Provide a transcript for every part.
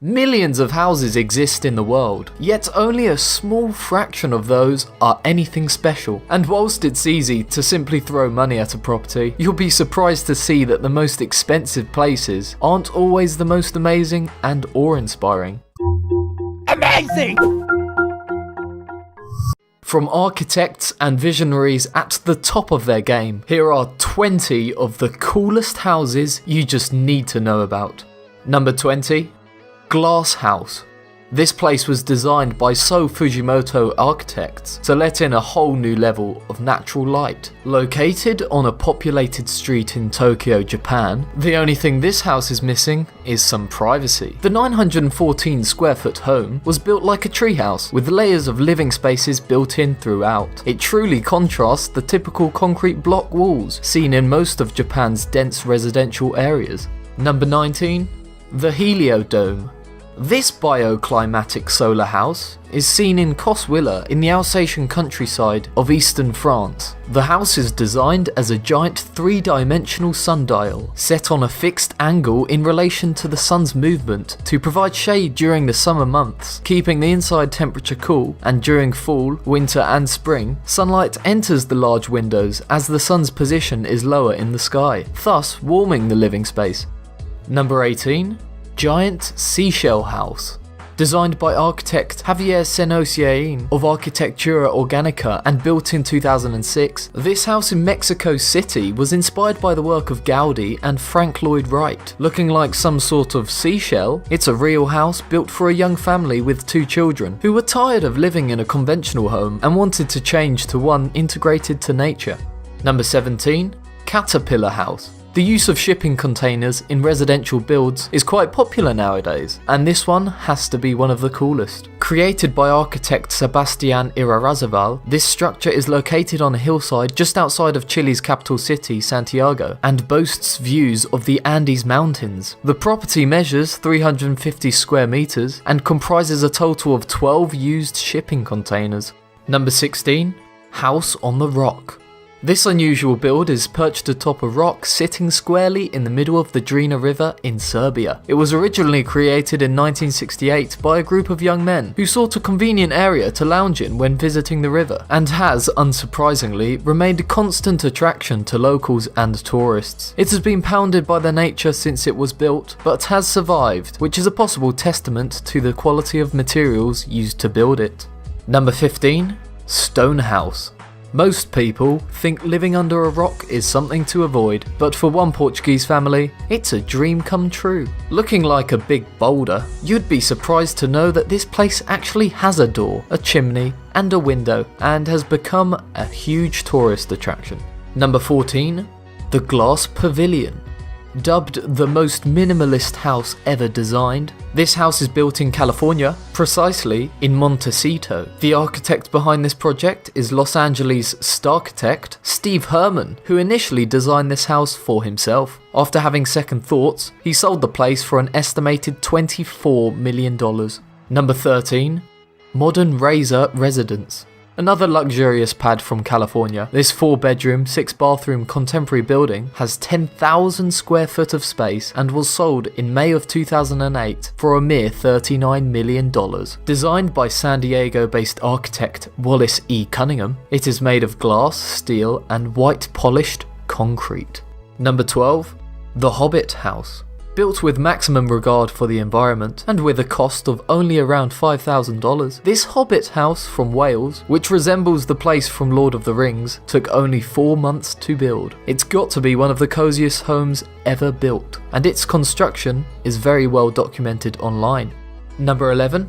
Millions of houses exist in the world, yet only a small fraction of those are anything special. And whilst it's easy to simply throw money at a property, you'll be surprised to see that the most expensive places aren't always the most amazing and awe-inspiring. Amazing! From architects and visionaries at the top of their game, here are 20 of the coolest houses you just need to know about. Number 20. Glass House. This place was designed by So Fujimoto architects to let in a whole new level of natural light. Located on a populated street in Tokyo, Japan, the only thing this house is missing is some privacy. The 914 square foot home was built like a treehouse, with layers of living spaces built in throughout. It truly contrasts the typical concrete block walls seen in most of Japan's dense residential areas. Number 19. The Heliodome. This bioclimatic solar house is seen in Koswiller in the Alsatian countryside of eastern France. The house is designed as a giant three-dimensional sundial, set on a fixed angle in relation to the sun's movement to provide shade during the summer months, keeping the inside temperature cool, and during fall, winter and spring, sunlight enters the large windows as the sun's position is lower in the sky, thus warming the living space. Number 18. Giant Seashell House. Designed by architect Javier Senosiain of Arquitectura Organica and built in 2006, this house in Mexico City was inspired by the work of Gaudi and Frank Lloyd Wright. Looking like some sort of seashell, it's a real house built for a young family with 2 children who were tired of living in a conventional home and wanted to change to one integrated to nature. Number 17. Caterpillar House. The use of shipping containers in residential builds is quite popular nowadays, and this one has to be one of the coolest. Created by architect Sebastián Irarrázaval, this structure is located on a hillside just outside of Chile's capital city, Santiago, and boasts views of the Andes Mountains. The property measures 350 square meters and comprises a total of 12 used shipping containers. Number 16. House on the Rock. This unusual build is perched atop a rock sitting squarely in the middle of the Drina River in Serbia. It was originally created in 1968 by a group of young men who sought a convenient area to lounge in when visiting the river, and has, unsurprisingly, remained a constant attraction to locals and tourists. It has been pounded by the nature since it was built, but has survived, which is a possible testament to the quality of materials used to build it. Number 15. Stone House. Most people think living under a rock is something to avoid, but for one Portuguese family, it's a dream come true. Looking like a big boulder, you'd be surprised to know that this place actually has a door, a chimney, and a window, and has become a huge tourist attraction. Number 14. The Glass Pavilion. Dubbed the most minimalist house ever designed, this house is built in California, precisely in Montecito. The architect behind this project is Los Angeles starchitect Steve Herman, who initially designed this house for himself. After having second thoughts, he sold the place for an estimated $24 million. Number 13. Modern Razor Residence. Another luxurious pad from California, this 4-bedroom, 6-bathroom contemporary building has 10,000 square foot of space and was sold in May of 2008 for a mere $39 million. Designed by San Diego-based architect Wallace E. Cunningham, it is made of glass, steel, and white polished concrete. Number 12. The Hobbit House. Built with maximum regard for the environment, and with a cost of only around $5,000, this Hobbit house from Wales, which resembles the place from Lord of the Rings, took only 4 months to build. It's got to be one of the coziest homes ever built, and its construction is very well documented online. Number 11.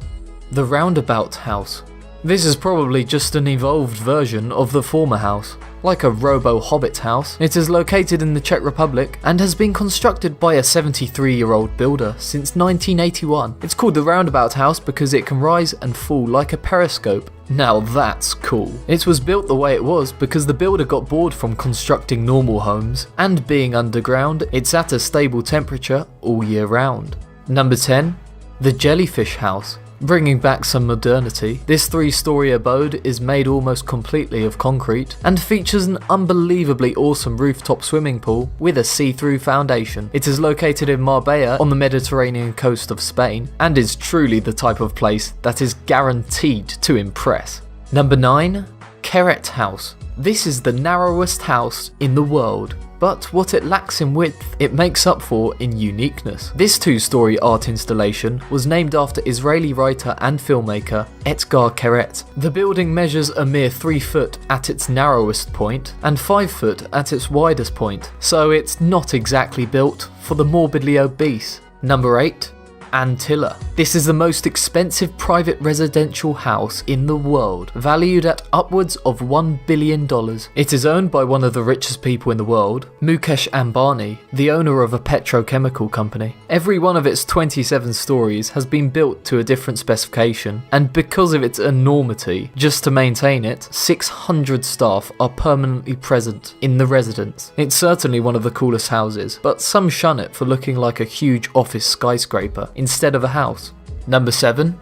The Roundabout House. This is probably just an evolved version of the former house. Like a robo-hobbit house, it is located in the Czech Republic and has been constructed by a 73-year-old builder since 1981. It's called the Roundabout House because it can rise and fall like a periscope. Now that's cool. It was built the way it was because the builder got bored from constructing normal homes, and being underground, it's at a stable temperature all year round. Number 10. The Jellyfish House. Bringing back some modernity, this 3-story abode is made almost completely of concrete and features an unbelievably awesome rooftop swimming pool with a see-through foundation. It is located in Marbella on the Mediterranean coast of Spain and is truly the type of place that is guaranteed to impress. Number 9. Keret House. This is the narrowest house in the world, but what it lacks in width, it makes up for in uniqueness. This 2-story art installation was named after Israeli writer and filmmaker Etgar Keret. The building measures a mere 3 foot at its narrowest point and 5 foot at its widest point, so it's not exactly built for the morbidly obese. Number 8. Antilla. This is the most expensive private residential house in the world, valued at upwards of $1 billion. It is owned by one of the richest people in the world, Mukesh Ambani, the owner of a petrochemical company. Every one of its 27 stories has been built to a different specification, and because of its enormity, just to maintain it, 600 staff are permanently present in the residence. It's certainly one of the coolest houses, but some shun it for looking like a huge office skyscraper instead of a house. Number 7.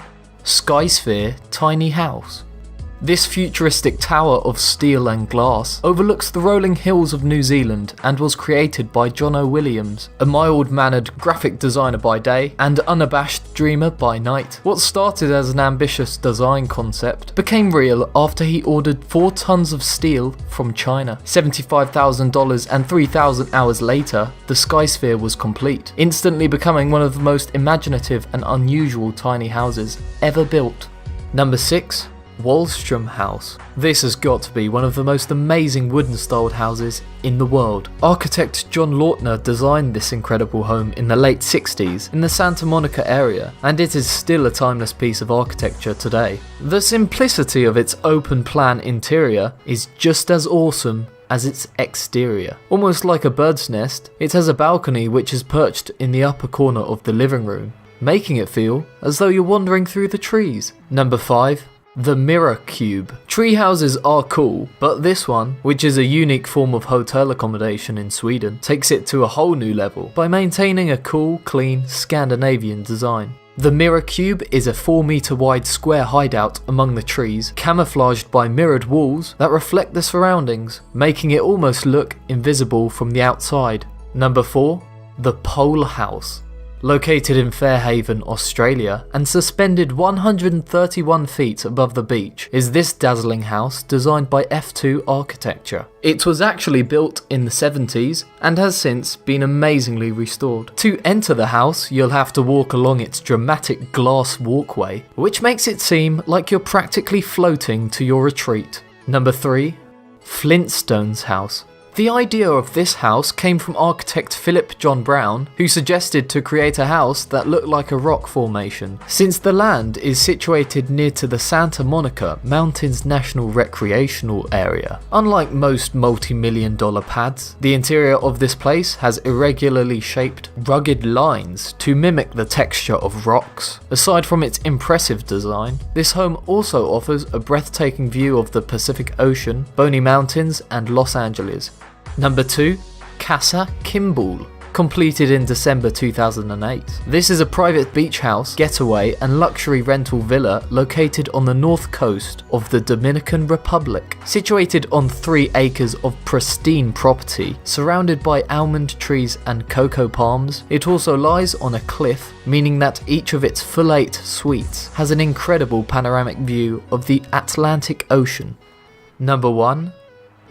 Skysphere Tiny House. This futuristic tower of steel and glass overlooks the rolling hills of New Zealand and was created by John O. Williams, a mild-mannered graphic designer by day and unabashed dreamer by night. What started as an ambitious design concept became real after he ordered 4 tons of steel from China. $75,000 and 3,000 hours later, the Skysphere was complete, instantly becoming one of the most imaginative and unusual tiny houses ever built. Number 6. Wallstrom House. This has got to be one of the most amazing wooden styled houses in the world. Architect John Lautner designed this incredible home in the late 60s in the Santa Monica area, and it is still a timeless piece of architecture today. The simplicity of its open plan interior is just as awesome as its exterior. Almost like a bird's nest, it has a balcony which is perched in the upper corner of the living room, making it feel as though you're wandering through the trees. Number 5. The Mirror Cube. Tree houses are cool, but this one, which is a unique form of hotel accommodation in Sweden, takes it to a whole new level by maintaining a cool, clean, Scandinavian design. The Mirror Cube is a 4-meter wide square hideout among the trees, camouflaged by mirrored walls that reflect the surroundings, making it almost look invisible from the outside. Number 4. The Pole House. Located in Fairhaven, Australia, and suspended 131 feet above the beach, is this dazzling house designed by F2 Architecture. It was actually built in the 70s and has since been amazingly restored. To enter the house, you'll have to walk along its dramatic glass walkway, which makes it seem like you're practically floating to your retreat. Number 3. Flintstones House. The idea of this house came from architect Philip John Brown, who suggested to create a house that looked like a rock formation. Since the land is situated near to the Santa Monica Mountains National Recreational Area, unlike most multi-million-dollar pads, the interior of this place has irregularly shaped, rugged lines to mimic the texture of rocks. Aside from its impressive design, this home also offers a breathtaking view of the Pacific Ocean, Boney Mountains, and Los Angeles. Number 2. Casa Kimball. Completed in December 2008. This is a private beach house, getaway and luxury rental villa located on the north coast of the Dominican Republic. Situated on 3 acres of pristine property, surrounded by almond trees and cocoa palms, it also lies on a cliff, meaning that each of its full 8 suites has an incredible panoramic view of the Atlantic Ocean. Number 1.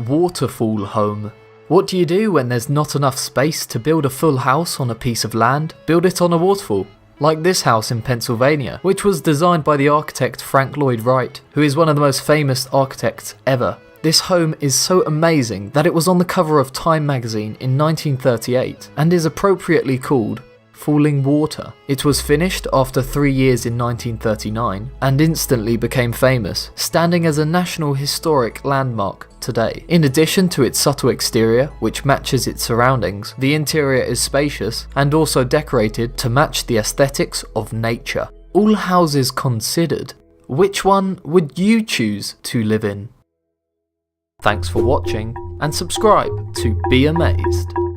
Waterfall Home. What do you do when there's not enough space to build a full house on a piece of land? Build it on a waterfall, like this house in Pennsylvania, which was designed by the architect Frank Lloyd Wright, who is one of the most famous architects ever. This home is so amazing that it was on the cover of Time magazine in 1938 and is appropriately called Falling Water. It was finished after 3 years in 1939 and instantly became famous, standing as a National Historic Landmark today. In addition to its subtle exterior, which matches its surroundings, the interior is spacious and also decorated to match the aesthetics of nature. All houses considered, which one would you choose to live in? Thanks for watching and subscribe to Be Amazed.